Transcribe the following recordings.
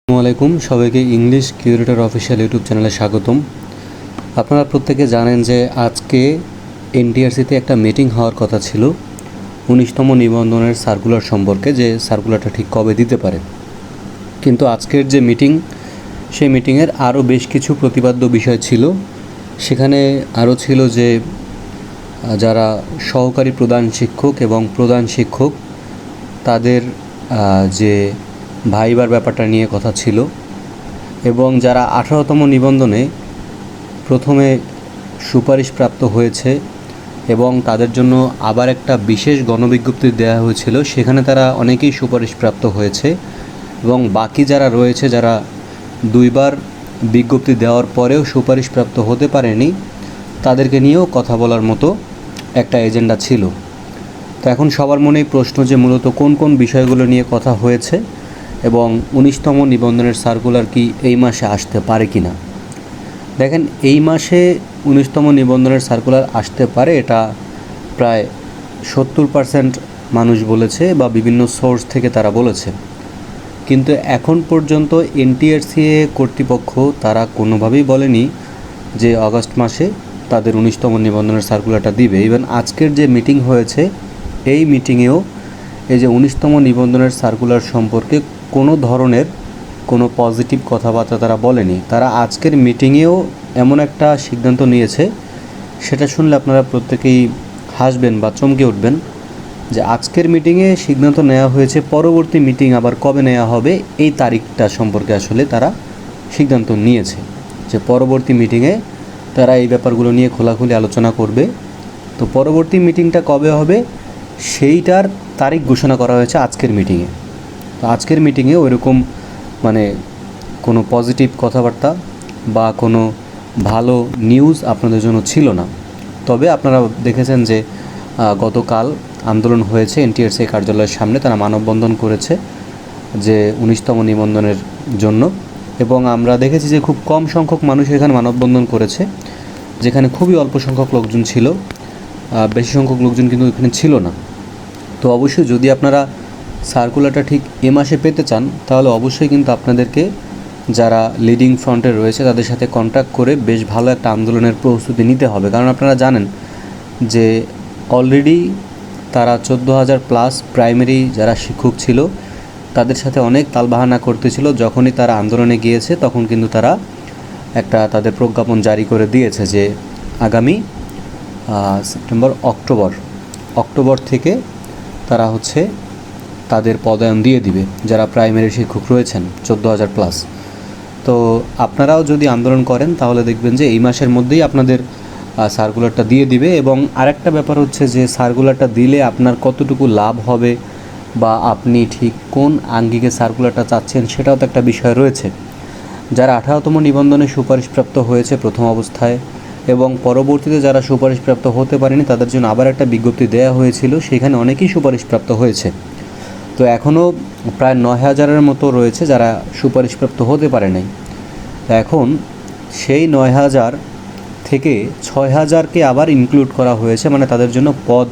আসসালামু আলাইকুম, সবাইকে ইংলিশ কিউরেটর অফিসিয়াল ইউটিউব চ্যানেলে স্বাগতম। আপনারা প্রত্যেকে জানেন যে আজকে এনটিআরসিতে একটা মিটিং হওয়ার কথা ছিল 19তম নিবন্ধনের সার্কুলার সম্পর্কে, যে সার্কুলারটা ঠিক কবে দিতে পারে। কিন্তু আজকের যে মিটিং, সেই মিটিংয়ের আরও বেশ কিছু প্রতিপাদ্য বিষয় ছিল। সেখানে আরও ছিল যে যারা সহকারী প্রধান শিক্ষক এবং প্রধান শিক্ষক তাদের যে ভাইবার ব্যাপারটা নিয়ে কথা ছিল, এবং যারা 18তম নিবন্ধনে প্রথমে সুপারিশপ্রাপ্ত হয়েছে এবং তাদের জন্য আবার একটা বিশেষ গণবিজ্ঞপ্তি দেওয়া হয়েছিল, সেখানে তারা অনেকেই সুপারিশপ্রাপ্ত হয়েছে, এবং বাকি যারা রয়েছে, যারা দুইবার বিজ্ঞপ্তি দেওয়ার পরেও সুপারিশপ্রাপ্ত হতে পারেনি, তাদেরকে নিয়েও কথা বলার মতো একটা এজেন্ডা ছিল। তো এখন সবার মনেই প্রশ্ন যে মূলত কোন কোন বিষয়গুলো নিয়ে কথা হয়েছে এবং 19তম নিবন্ধনের সার্কুলার কি এই মাসে আসতে পারে কি না। দেখেন, এই মাসে 19তম নিবন্ধনের সার্কুলার আসতে পারে, এটা প্রায় 70% মানুষ বলেছে বা বিভিন্ন সোর্স থেকে তারা বলেছে। কিন্তু এখন পর্যন্ত এনটিআরসিএ কর্তৃপক্ষ তারা কোনোভাবেই বলেনি যে আগস্ট মাসে তাদের 19তম নিবন্ধনের সার্কুলারটা দিবে। ইভেন আজকের যে মিটিং হয়েছে, এই মিটিংয়েও এই যে 19তম নিবন্ধনের সার্কুলার সম্পর্কে কোনো ধরনের কোনো পজিটিভ কথাবার্তা তারা বলেনি। তারা আজকের মিটিংয়েও এমন একটা সিদ্ধান্ত নিয়েছে, সেটা শুনলে আপনারা প্রত্যেকেই হাসবেন বা চমকে উঠবেন, যে আজকের মিটিংয়ে সিদ্ধান্ত নেওয়া হয়েছে পরবর্তী মিটিং আবার কবে নেওয়া হবে এই তারিখটা সম্পর্কে আসলে তারা সিদ্ধান্ত নিয়েছে, যে পরবর্তী মিটিংয়ে তারা এই ব্যাপারগুলো নিয়ে খোলাখুলি আলোচনা করবে। তো পরবর্তী মিটিংটা কবে হবে সেইটার তারিখ ঘোষণা করা হয়েছে আজকের মিটিংয়ে। তো আজকের মিটিংয়ে ওইরকম কোনো পজিটিভ কথাবার্তা বা কোনো ভালো নিউজ আপনাদের জন্য ছিল না। তবে আপনারা দেখেছেন যে গতকাল আন্দোলন হয়েছে এনটিআরসি কার্যালয়ের সামনে, তারা মানববন্ধন করেছে যে 19তম নিবন্ধনের জন্য, এবং আমরা দেখেছি যে খুব কম সংখ্যক মানুষ এখানে মানববন্ধন করেছে, যেখানে খুবই অল্প সংখ্যক লোকজন ছিল, বেশি সংখ্যক লোকজন কিন্তু এখানে ছিল না। তো অবশ্যই যদি আপনারা সার্কুলারটা ঠিক এ মাসে পেতে চান, তাহলে অবশ্যই কিন্তু আপনাদেরকে যারা লিডিং ফ্রন্টে রয়েছে তাদের সাথে কন্ট্যাক্ট করে বেশ ভালো একটা আন্দোলনের প্রস্তুতি নিতে হবে। কারণ আপনারা জানেন যে অলরেডি তারা 14,000+ প্রাইমারি যারা শিক্ষক ছিল তাদের সাথে অনেক তালবাহানা করতেছিল। যখনই তারা আন্দোলনে গিয়েছে তখন কিন্তু তারা একটা তাদের প্রজ্ঞাপন জারি করে দিয়েছে যে আগামী অক্টোবর থেকে তারা তাদের পদায়ন দিয়ে দিবে যারা প্রাইমারি শিক্ষক রয়েছেন 14,000+। তো আপনারাও যদি আন্দোলন করেন তাহলে দেখবেন যে এই মাসের মধ্যেই আপনাদের সার্কুলারটা দিয়ে দিবে। এবং আরেকটা ব্যাপার হচ্ছে যে সার্কুলারটা দিলে আপনার কতটুকু লাভ হবে বা আপনি ঠিক কোন আঙ্গিকে সার্কুলারটা চাচ্ছেন সেটাও তো একটা বিষয় রয়েছে। যারা 18তম নিবন্ধনে সুপারিশপ্রাপ্ত হয়েছে প্রথম অবস্থায় এবং পরবর্তীতে যারা সুপারিশপ্রাপ্ত হতে পারেনি তাদের জন্য আবার একটা বিজ্ঞপ্তি দেওয়া হয়েছিল, সেখানে অনেকেই সুপারিশপ্রাপ্ত হয়েছে। তো এখনও প্রায় 9,000-এর মতো রয়েছে যারা সুপারিশপ্রাপ্ত হতে পারে নাই। এখন সেই 9,000 থেকে 6,000কে আবার ইনক্লুড করা হয়েছে, মানে তাদের জন্য পদ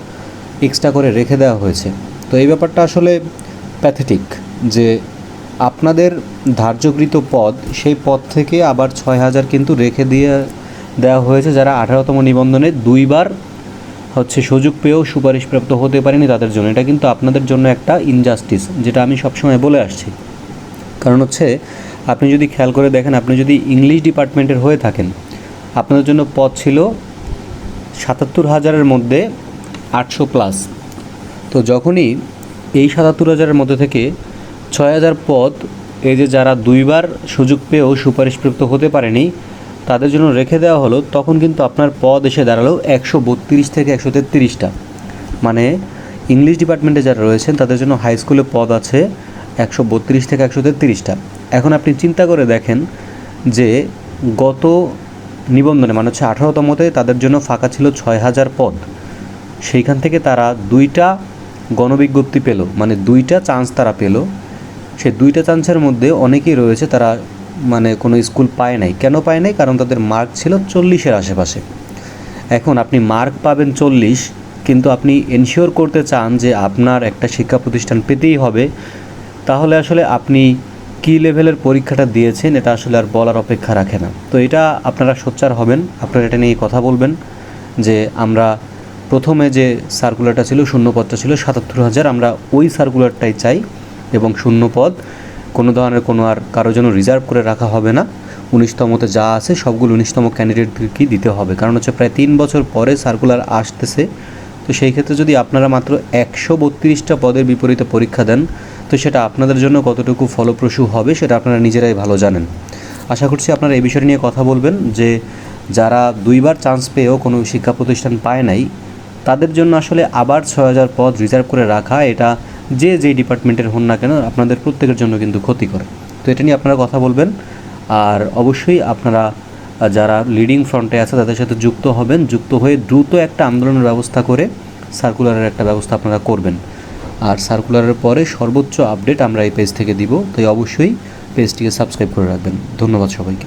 এক্সট্রা করে রেখে দেওয়া হয়েছে। তো এই ব্যাপারটা আসলে প্যাথেটিক যে আপনাদের ধার্যকৃত পদ, সেই পদ থেকে আবার 6,000 কিন্তু রেখে দেওয়া হয়েছে যারা 18তম নিবন্ধনে দুইবার সুযোগ পেয়েও সুপারিশপ্রাপ্ত হতে পারেনি তাদের জন্য। এটা কিন্তু আপনাদের জন্য একটা ইনজাস্টিস, যেটা আমি সবসময় বলে আসছি। কারণ আপনি যদি খেয়াল করে দেখেন, আপনি যদি ইংলিশ ডিপার্টমেন্টের হয়ে থাকেন, আপনাদের জন্য পদ ছিল 77,000-এর মধ্যে 800+। তো যখনই এই 77,000-এর মধ্যে থেকে 6,000 পদ এই যে যারা দুইবার সুযোগ পেয়েও সুপারিশপ্রাপ্ত হতে পারেনি তাদের জন্য রেখে দেওয়া হলো, তখন কিন্তু আপনার পদ এসে দাঁড়ালো 132 থেকে 133টা। মানে ইংলিশ ডিপার্টমেন্টে যারা রয়েছেন তাদের জন্য হাই স্কুলে পদ আছে 132 থেকে 133টা। এখন আপনি চিন্তা করে দেখেন যে গত নিবন্ধনে মানে 18তমতে তাদের জন্য ফাঁকা ছিল 6,000 পদ, সেইখান থেকে তারা 2টা গণবিজ্ঞপ্তি পেল, মানে 2টা চান্স তারা পেল। সেই 2টা চান্সের মধ্যে অনেকেই রয়েছে তারা কোনো স্কুল পায় নাই। কেন পায় নাই? কারণ তাদের মার্ক ছিল 40-এর আশেপাশে। এখন আপনি মার্ক পাবেন 40, কিন্তু আপনি এনশিওর করতে চান যে আপনার একটা শিক্ষা প্রতিষ্ঠান পেতেই হবে, তাহলে আসলে আপনি কী লেভেলের পরীক্ষাটা দিয়েছেন এটা আসলে আর বলার অপেক্ষা রাখে না। তো এটা আপনারা সোচ্চার হবেন, আপনারা এটা নিয়ে কথা বলবেন যে আমরা প্রথমে যে সার্কুলারটা ছিল শূন্যপদটা ছিল ৭৭,০০০, আমরা ওই সার্কুলারটাই চাই এবং শূন্যপদ কোনো ধরনের কোনো আর কারোর জন্য রিজার্ভ করে রাখা হবে না। 19তমতে যা আছে সবগুলো 19তম ক্যান্ডিডেটদেরকেই দিতে হবে, কারণ হচ্ছে প্রায় 3 বছর পরে সার্কুলার আসতেছে। তো সেই ক্ষেত্রে যদি আপনারা মাত্র 132টা পদের বিপরীতে পরীক্ষা দেন, তো সেটা আপনাদের জন্য কতটুকু ফলপ্রসূ হবে সেটা আপনারা নিজেরাই ভালো জানেন। আশা করছি আপনারা এই বিষয় নিয়ে কথা বলবেন যে যারা 2বার চান্স পেয়েও কোনো শিক্ষা প্রতিষ্ঠান পায় নাই, তাদের জন্য আসলে আবার 6,000 পদ রিজার্ভ করে রাখা, এটা যে যেই ডিপার্টমেন্টের হন না কেন আপনাদের প্রত্যেকের জন্য কিন্তু ক্ষতিকর। তো এটা নিয়ে আপনারা কথা বলবেন। আর অবশ্যই আপনারা যারা লিডিং ফ্রন্টে আছে তাদের সাথে যুক্ত হবেন, যুক্ত হয়ে দ্রুত একটা আন্দোলনের ব্যবস্থা করে সার্কুলারের একটা ব্যবস্থা আপনারা করবেন। আর সার্কুলারের পরে সর্বোচ্চ আপডেট আমরা এই পেজ থেকে দিব, তাই অবশ্যই পেজটিকে সাবস্ক্রাইব করে রাখবেন। ধন্যবাদ সবাইকে।